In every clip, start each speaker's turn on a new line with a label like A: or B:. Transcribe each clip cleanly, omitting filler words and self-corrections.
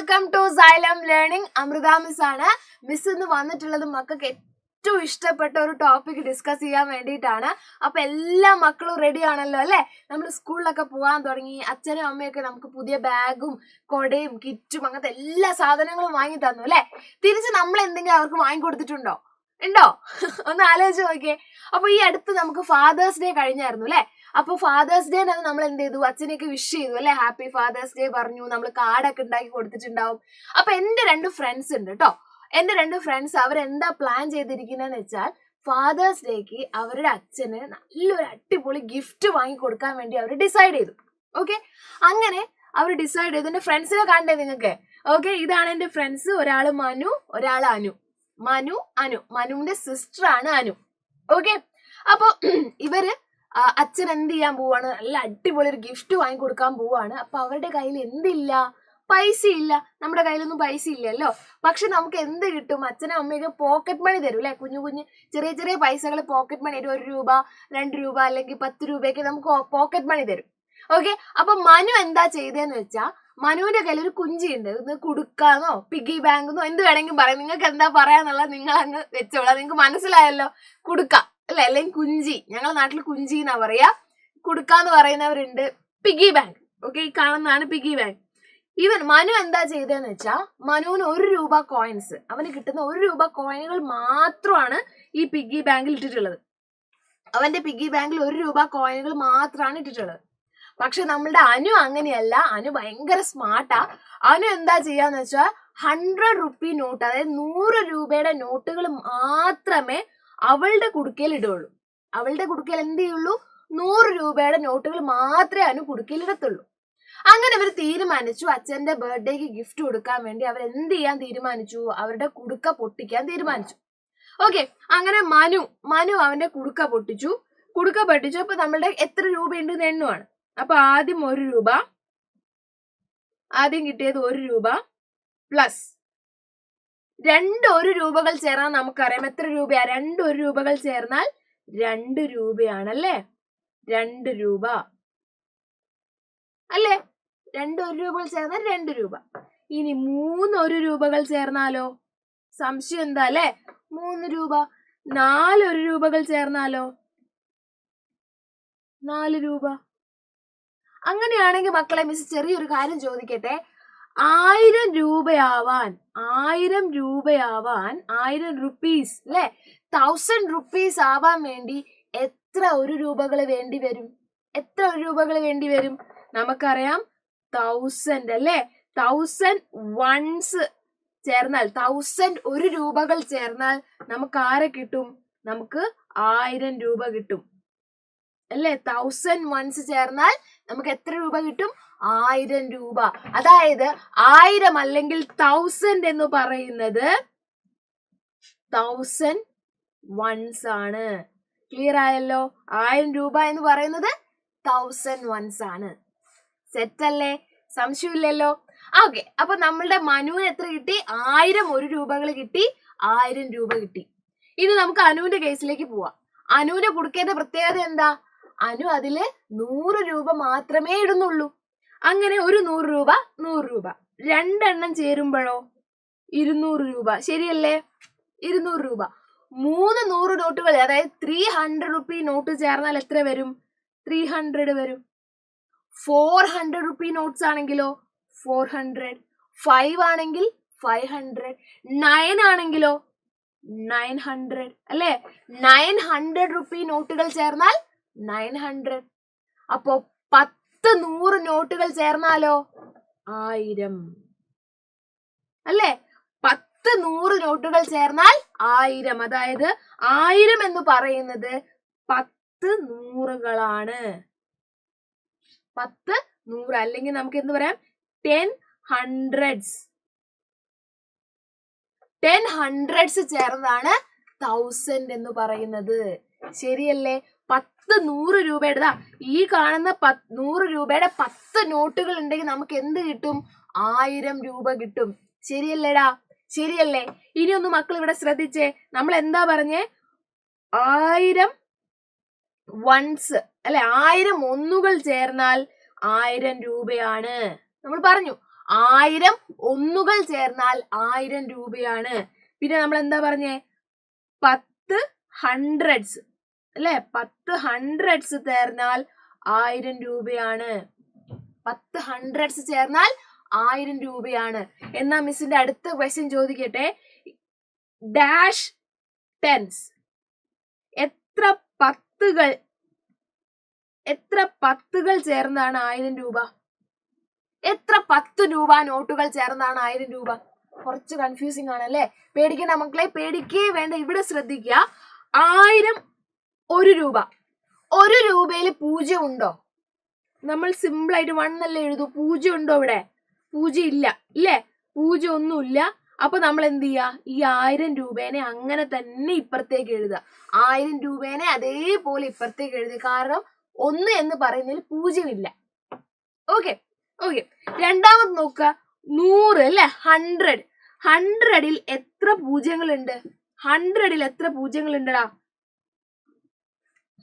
A: Welcome to Xylem learning. Amrutha miss ആണ്. Miss ഇന്ന് വന്നിട്ടുള്ളത് മക്കൾക്ക് ഏറ്റവും ഇഷ്ടപ്പെട്ട ഒരു ടോപ്പിക് ഡിസ്കസ് ചെയ്യാൻ വേണ്ടിയിട്ടാണ്. അപ്പൊ എല്ലാ മക്കളും റെഡി ആണല്ലോ അല്ലെ? നമ്മൾ സ്കൂളിലൊക്കെ പോകാൻ തുടങ്ങി. അച്ഛനും അമ്മയൊക്കെ നമുക്ക് പുതിയ ബാഗും കൊടയും കിറ്റും അങ്ങനത്തെ എല്ലാ സാധനങ്ങളും വാങ്ങി തന്നു അല്ലെ? തിരിച്ച് നമ്മൾ എന്തെങ്കിലും അവർക്ക് വാങ്ങിക്കൊടുത്തിട്ടുണ്ടോ? ഉണ്ടോ? ഒന്ന് ആലോചിച്ച് നോക്കിയേ. അപ്പൊ ഈ അടുത്ത് നമുക്ക് ഫാദേഴ്സ് ഡേ കഴിഞ്ഞായിരുന്നു അല്ലെ? അപ്പൊ ഫാദേഴ്സ് ഡേ നമ്മൾ എന്ത് ചെയ്തു? അച്ഛനെയൊക്കെ വിഷ് ചെയ്തു അല്ലെ? ഹാപ്പി ഫാദേഴ്സ് ഡേ പറഞ്ഞു. നമ്മൾ കാർഡൊക്കെ ഉണ്ടാക്കി കൊടുത്തിട്ടുണ്ടാവും. അപ്പൊ എന്റെ 2 ഫ്രണ്ട്സ് ഉണ്ട് കേട്ടോ. എന്റെ 2 ഫ്രണ്ട്സ് അവരെന്താ പ്ലാൻ ചെയ്തിരിക്കുന്നതെന്ന് വെച്ചാൽ ഫാദേഴ്സ് ഡേക്ക് അവരുടെ അച്ഛന് നല്ലൊരു അടിപൊളി ഗിഫ്റ്റ് വാങ്ങി കൊടുക്കാൻ വേണ്ടി അവർ ഡിസൈഡ് ചെയ്തു. ഓക്കെ, അങ്ങനെ അവർ ഡിസൈഡ് ചെയ്തു. എന്റെ ഫ്രണ്ട്സിനെ കാണണ്ടേ നിങ്ങൾക്ക്? ഓക്കെ, ഇതാണ് എന്റെ ഫ്രണ്ട്സ്. ഒരാള് മനു, ഒരാള് അനു. മനുവിന്റെ സിസ്റ്റർ ആണ് അനു. ഓക്കെ, അപ്പൊ ഇവര് അച്ഛൻ എന്ത് ചെയ്യാൻ പോവാണ്? നല്ല അടിപൊളി ഒരു ഗിഫ്റ്റ് വാങ്ങി കൊടുക്കാൻ പോവാണ്. അപ്പൊ അവരുടെ കയ്യിൽ എന്തില്ല? പൈസ ഇല്ല. നമ്മുടെ കയ്യിലൊന്നും പൈസ ഇല്ലല്ലോ. പക്ഷെ നമുക്ക് എന്ത് കിട്ടും? അച്ഛനും അമ്മയൊക്കെ പോക്കറ്റ് മണി തരും അല്ലെ? കുഞ്ഞു കുഞ്ഞ് ചെറിയ ചെറിയ പൈസകൾ പോക്കറ്റ് മണി തരും. 1 രൂപ 2 രൂപ അല്ലെങ്കിൽ 10 രൂപയൊക്കെ നമുക്ക് പോക്കറ്റ് മണി തരും. ഓക്കെ, അപ്പൊ മനു എന്താ ചെയ്തതെന്ന് വെച്ചാ മനുവിന്റെ കയ്യിൽ ഒരു കുഞ്ചി ഉണ്ട്. ഇത് കുടുക്കാന്നോ പിഗി ബാങ്കെന്നോ എന്ത് വേണമെങ്കിലും പറയാം. നിങ്ങൾക്ക് എന്താ പറയാന്നുള്ളത് നിങ്ങൾ അങ്ങ് വെച്ചോളാം. നിങ്ങൾക്ക് മനസ്സിലായല്ലോ. കുടുക്ക അല്ലെ, അല്ലെങ്കിൽ കുഞ്ചി. ഞങ്ങളുടെ നാട്ടിൽ കുഞ്ചി എന്നാ പറയാ. കുടുക്കാന്ന് പറയുന്നവരുണ്ട്. Piggy bank. ഓക്കെ, ഈ കാണുന്നതാണ് പിഗി ബാങ്ക്. മനു എന്താ ചെയ്തതെന്ന് വെച്ചാ മനുവിന് 1 രൂപ കോയിൻസ്, അവന് കിട്ടുന്ന 1 രൂപ കോയിനുകൾ മാത്രമാണ് ഈ പിഗി ബാങ്കിൽ ഇട്ടിട്ടുള്ളത്. അവന്റെ പിഗി ബാങ്കിൽ 1 രൂപ കോയിനുകൾ മാത്രമാണ് ഇട്ടിട്ടുള്ളത്. പക്ഷെ നമ്മളുടെ അനു അങ്ങനെയല്ല. അനു ഭയങ്കര സ്മാർട്ടാ. അനു എന്താ ചെയ്യാന്ന് വെച്ചാൽ 100 റുപ്പി നോട്ട്, അതായത് 100 രൂപയുടെ നോട്ടുകൾ മാത്രമേ അവളുടെ കുടുക്കയിൽ ഇടുള്ളൂ. അവളുടെ കുടുക്കയിൽ എന്ത് ചെയ്യുള്ളൂ? 100 രൂപയുടെ നോട്ടുകൾ മാത്രമേ അനു കുടുക്കയിൽ ഇടത്തുള്ളൂ. അങ്ങനെ അവർ തീരുമാനിച്ചു, അച്ഛന്റെ ബർത്ത്ഡേക്ക് ഗിഫ്റ്റ് കൊടുക്കാൻ വേണ്ടി അവർ എന്ത് ചെയ്യാൻ തീരുമാനിച്ചു? അവരുടെ കുടുക്ക പൊട്ടിക്കാൻ തീരുമാനിച്ചു. ഓക്കെ, അങ്ങനെ മനു അവന്റെ കുടുക്ക പൊട്ടിച്ചു. അപ്പൊ നമ്മളുടെ എത്ര രൂപ ഉണ്ടെന്ന് എണ്ണുവാണ്. അപ്പൊ ആദ്യം 1 രൂപ, ആദ്യം കിട്ടിയത് 1 രൂപ പ്ലസ് 2 1 രൂപകൾ ചേർന്നാൽ നമുക്കറിയാം എത്ര രൂപയാ? 2 1 രൂപകൾ ചേർന്നാൽ 2 രൂപയാണല്ലേ? 2 രൂപ അല്ലേ? 2 1 രൂപകൾ ചേർന്നാൽ 2 രൂപ. ഇനി 3 1 രൂപകൾ ചേർന്നാലോ? സംശയം എന്താ അല്ലെ? 3 രൂപ. 4 1 രൂപകൾ ചേർന്നാലോ? 4 രൂപ. അങ്ങനെയാണെങ്കിൽ മക്കളെ മിസ് ചെറിയൊരു കാര്യം ചോദിക്കട്ടെ. 1000 രൂപയാവാൻ 1000 റുപ്പീസ് അല്ലെ, 1000 റുപ്പീസ് ആവാൻ വേണ്ടി എത്ര 1 രൂപകൾ വേണ്ടി വരും? എത്ര 1 രൂപകൾ വേണ്ടി വരും? നമുക്കറിയാം 1000 അല്ലെ? 1000 വൺസ് ചേർന്നാൽ 1000 1 രൂപകൾ ചേർന്നാൽ നമുക്ക് ആരെ കിട്ടും? നമുക്ക് 1000 രൂപ കിട്ടും അല്ലെ? 1000 വൺസ് ചേർന്നാൽ നമുക്ക് എത്ര രൂപ കിട്ടും? 1000 രൂപ. അതായത് 1000 അല്ലെങ്കിൽ 1000 എന്ന് പറയുന്നത് 1000 വൺസ് ആണ്. ക്ലിയർ ആയല്ലോ? 1000 രൂപ എന്ന് പറയുന്നത് 1000 വൺസ് ആണ്. സെറ്റ് അല്ലേ? സംശയമില്ലല്ലോ. ഓക്കെ, അപ്പൊ നമ്മളുടെ മനുവിന് എത്ര കിട്ടി? 1000 1 രൂപകൾ കിട്ടി, 1000 രൂപ കിട്ടി. ഇനി നമുക്ക് അനുവിന്റെ കേസിലേക്ക് പോവാം. അനുവിന്റെ കുടുക്കേന്റെ പ്രത്യേകത എന്താ? അനു അതില് 100 രൂപ മാത്രമേ ഇടുന്നുള്ളൂ. അങ്ങനെ ഒരു 100 രൂപ 100 രൂപ 2 എണ്ണം ചേരുമ്പോഴോ 200 രൂപ. ശരിയല്ലേ? 200 രൂപ. 3 100 നോട്ടുകൾ, അതായത് 300 റുപ്പി നോട്ട് ചേർന്നാൽ എത്ര വരും? 300 വരും. 400 റുപ്പി നോട്ട്സ് ആണെങ്കിലോ 400. 5 ആണെങ്കിൽ 500. 9 ആണെങ്കിലോ 900 അല്ലെ? 900 റുപ്പി നോട്ടുകൾ ചേർന്നാൽ 900. അപ്പോ 10 100 നോട്ടുകൾ ചേർന്നാലോ 1000 അല്ലെ? 10 100 നോട്ടുകൾ ചേർന്നാൽ 1000. അതായത് 1000 എന്ന് പറയുന്നത് 10 100കളാണ്. 10 100 അല്ലെങ്കിൽ നമുക്ക് എന്ത് പറയാം? 10 hundreds. 10 hundreds ചേർന്നതാണ് 1000 എന്ന് പറയുന്നത്. ശരിയല്ലേ? 10 100 രൂപയുടെ ഈ കാണുന്ന 100 രൂപയുടെ 10 നോട്ടുകൾ ഉണ്ടെങ്കിൽ നമുക്ക് എന്ത് കിട്ടും? 1000 രൂപ കിട്ടും. ശരിയല്ലേടാ? ശരിയല്ലേ? ഇനി ഒന്ന് മക്കൾ ഇവിടെ ശ്രദ്ധിച്ചേ. നമ്മൾ എന്താ പറഞ്ഞേ? 1000 വൺസ് അല്ലെ? 1000 ഒന്നുകൾ ചേർന്നാൽ 1000 രൂപയാണ്. നമ്മൾ പറഞ്ഞു 1000 ഒന്നുകൾ ചേർന്നാൽ 1000 രൂപയാണ്. പിന്നെ നമ്മൾ എന്താ പറഞ്ഞേ, 10 ഹൺഡ്രഡ്സ് അല്ലെ, 10 ഹൺഡ്രഡ്സ് ചേർന്നാൽ 1000 രൂപയാണ്. 10 ഹൺഡ്രഡ്സ് ചേർന്നാൽ 1000 രൂപയാണ്. എന്നാ മിസ്സിന്റെ അടുത്ത ക്വസ്റ്റ്യൻ ചോദിക്കട്ടെ, ഡാഷ് ടെൻസ്, എത്ര പത്തുകൾ ചേർന്നാണ് 1000 രൂപ? എത്ര 10 രൂപ നോട്ടുകൾ ചേർന്നാണ് 1000 രൂപ? കുറച്ച് കൺഫ്യൂസിങ് ആണ് അല്ലെ? പേടിക്കേണ്ട മക്കളെ, പേടിക്കേ വേണ്ട. ഇവിടെ ശ്രദ്ധിക്കുക, 1000 1 രൂപ. 1 രൂപയിൽ 0 ഉണ്ടോ? നമ്മൾ സിമ്പിൾ ആയിട്ട് 1 അല്ലേ എഴുതൂ. 0 ഉണ്ടോ ഇവിടെ? 0 ഇല്ല ഇല്ലേ? 0 ഒന്നുമില്ല. അപ്പൊ നമ്മൾ എന്ത് ചെയ്യാ, ഈ 1000 രൂപേനെ അങ്ങനെ തന്നെ ഇപ്പുറത്തേക്ക് എഴുതുക. 1000 രൂപേനെ അതേപോലെ ഇപ്പുറത്തേക്ക് എഴുതുക. കാരണം 1 എന്ന് പറയുന്നതിൽ 0 ഇല്ല. ഓക്കെ. രണ്ടാമത് നോക്കുക, 100 അല്ലെ, 100. 100ൽ എത്ര പൂജ്യങ്ങളുണ്ട്? 100ൽ എത്ര പൂജ്യങ്ങളുണ്ടടാ?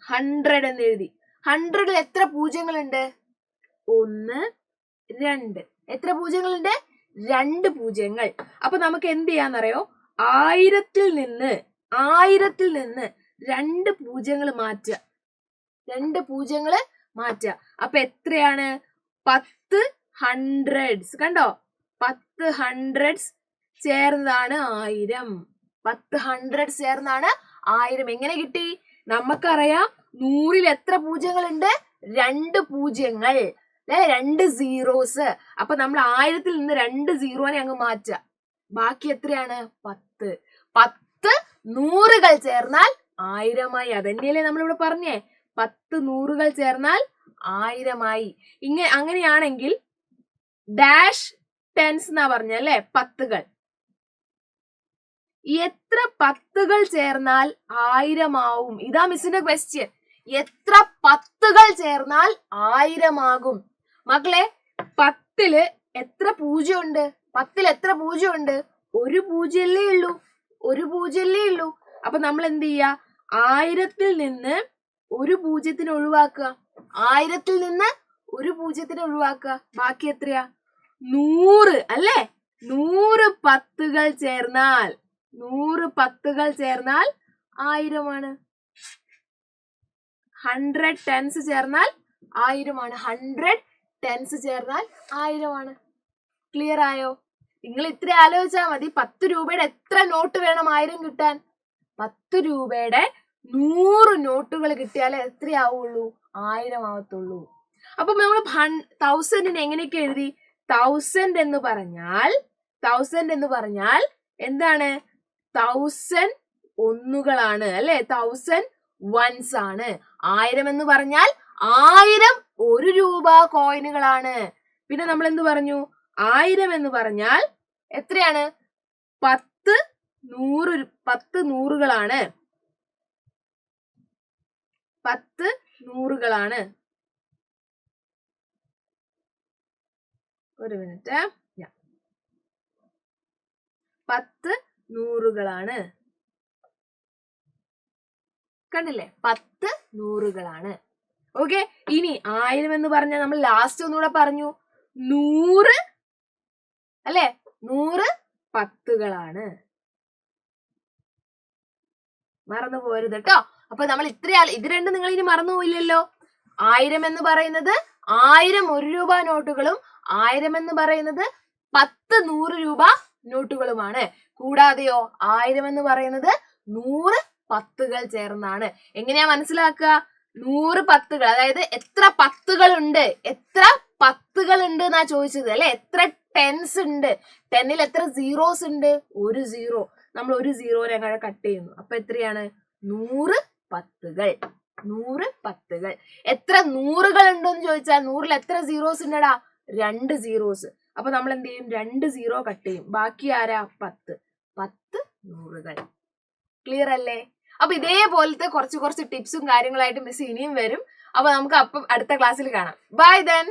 A: 100 എന്ന് എഴുതി. 100ൽ എത്ര പൂജ്യങ്ങളുണ്ട്? 1, 2. എത്ര പൂജ്യങ്ങളുണ്ട്? 2 പൂജ്യങ്ങൾ. അപ്പൊ നമുക്ക് എന്ത് ചെയ്യാന്നറിയോ, 1000ൽ നിന്ന് 2 പൂജ്യങ്ങൾ മാറ്റുക. 2 പൂജ്യങ്ങൾ മാറ്റുക. അപ്പൊ എത്രയാണ്? 10 ഹൺഡ്രഡ്സ്. കണ്ടോ, 10 ഹൺഡ്രഡ്സ് ചേർന്നതാണ് 1000. 10 ഹൺഡ്രഡ്സ് ചേർന്നാണ് 1000. എങ്ങനെ കിട്ടി? നമുക്കറിയാം 100ൽ എത്ര പൂജ്യങ്ങളുണ്ട്? 2 പൂജ്യങ്ങൾ, 2 സീറോസ്. അപ്പൊ നമ്മൾ 1000ൽ നിന്ന് 2 സീറോനെ അങ്ങ് മാറ്റുക. ബാക്കി എത്രയാണ്? 10. 10 നൂറുകൾ ചേർന്നാൽ 1000മായി. അതന്നെയല്ലേ നമ്മളിവിടെ പറഞ്ഞേ, 10 നൂറുകൾ ചേർന്നാൽ 1000മായി. അങ്ങനെയാണെങ്കിൽ ഡാഷ് ടെൻസ് എന്നാ പറഞ്ഞല്ലേ, 10കൾ. എത്ര 10കൾ ചേർന്നാൽ 1000 ആവും? ഇതാ മിസ്സിന്റെ ക്വസ്റ്റ്യൻ. എത്ര 10കൾ ചേർന്നാൽ 1000 ആകും? മക്കളെ, 10ല് എത്ര പൂജ്യം ഉണ്ട്? 10ൽ എത്ര പൂജ്യം ഉണ്ട്? 1 പൂജ്യമല്ലേ ഉള്ളൂ. 1 പൂജ്യമല്ലേ ഉള്ളൂ. അപ്പൊ നമ്മൾ എന്ത് ചെയ്യാ, 1000ൽ നിന്ന് 1 പൂജ്യത്തിന് ഒഴിവാക്കുക. 1000ൽ നിന്ന് 1 പൂജ്യത്തിന് ഒഴിവാക്കുക. ബാക്കി എത്രയാ? 100 അല്ലേ? 100 10കൾ ചേർന്നാൽ 1000 ആണ്. 100 ടെൻസ് ചേർന്നാൽ 1000 ആണ്. 100 ടെൻസ് ചേർന്നാൽ 1000 ആണ്. ക്ലിയർ ആയോ? നിങ്ങൾ ഇത്ര ആലോചിച്ചാൽ മതി. 10 രൂപയുടെ എത്ര നോട്ട് വേണം 1000 കിട്ടാൻ? 10 രൂപയുടെ 100 നോട്ടുകൾ കിട്ടിയാലേ എത്രയാവുള്ളൂ? 1000 ആവത്തുള്ളൂ. അപ്പൊ നമ്മൾ 1000നെ എങ്ങനെയൊക്കെ എഴുതി? 1000 എന്ന് പറഞ്ഞാൽ എന്താണ്? 1000 ഒന്നുകളാണ് അല്ലെ, 1000 വൺസ് ആണ്. 1000 എന്ന് പറഞ്ഞാൽ 1000 1 രൂപ കോയിനുകളാണ്. പിന്നെ നമ്മൾ എന്ത് പറഞ്ഞു? 1000 എന്ന് പറഞ്ഞാൽ എത്രയാണ്? 10 നൂറുകളാണ്. 10 നൂറുകളാണ്. ഒരു മിനിറ്റ്, 10 നൂറുകളാണ്. കണ്ടില്ലേ? 10 നൂറുകളാണ്. ഓക്കെ. ഇനി 1000 എന്ന് പറഞ്ഞാൽ നമ്മൾ ലാസ്റ്റ് ഒന്നുകൂടെ പറഞ്ഞു, 100 അല്ലെ, 100 10കളാണ്. മറന്നു പോരുത് കേട്ടോ. അപ്പൊ നമ്മൾ ഇത് രണ്ടും നിങ്ങൾ ഇനി മറന്നു പോയില്ലല്ലോ. 1000 എന്ന് പറയുന്നത് 1000 1 രൂപ നോട്ടുകളും 1000 എന്ന് പറയുന്നത് 10 100 രൂപ നോട്ടുകളുമാണ്. കൂടാതെയോ 1000 എന്ന് പറയുന്നത് 100 10കൾ ചേർന്നാണ്. എങ്ങനെയാ മനസ്സിലാക്കുക? 100 10കൾ, അതായത് എത്ര 10കൾ ഉണ്ട്, എത്ര 10കൾ ഉണ്ട് എന്നാ ചോദിച്ചത് അല്ലെ. എത്ര ടെൻസ് ഉണ്ട്? 10ൽ എത്ര സീറോസ് ഉണ്ട്? 1 സീറോ. നമ്മൾ 1 സീറോനെ കട്ട് ചെയ്യുന്നു. അപ്പൊ എത്രയാണ്? 100 10കൾ. 100 10കൾ. എത്ര നൂറുകൾ ഉണ്ടെന്ന് ചോദിച്ചാൽ 100ൽ എത്ര സീറോസ് ഉണ്ടടാ? 2 സീറോസ്. അപ്പൊ നമ്മൾ എന്ത് ചെയ്യും? 2 സീറോ കട്ട് ചെയ്യും. ബാക്കി ആരാ? 10. 10 നൂറുകൾ. ക്ലിയർ അല്ലേ? അപ്പൊ ഇതേപോലത്തെ കുറച്ച് ടിപ്സും കാര്യങ്ങളായിട്ട് മിസ് ഇനിയും വരും. അപ്പൊ നമുക്ക് അടുത്ത ക്ലാസ്സിൽ കാണാം. Bye then.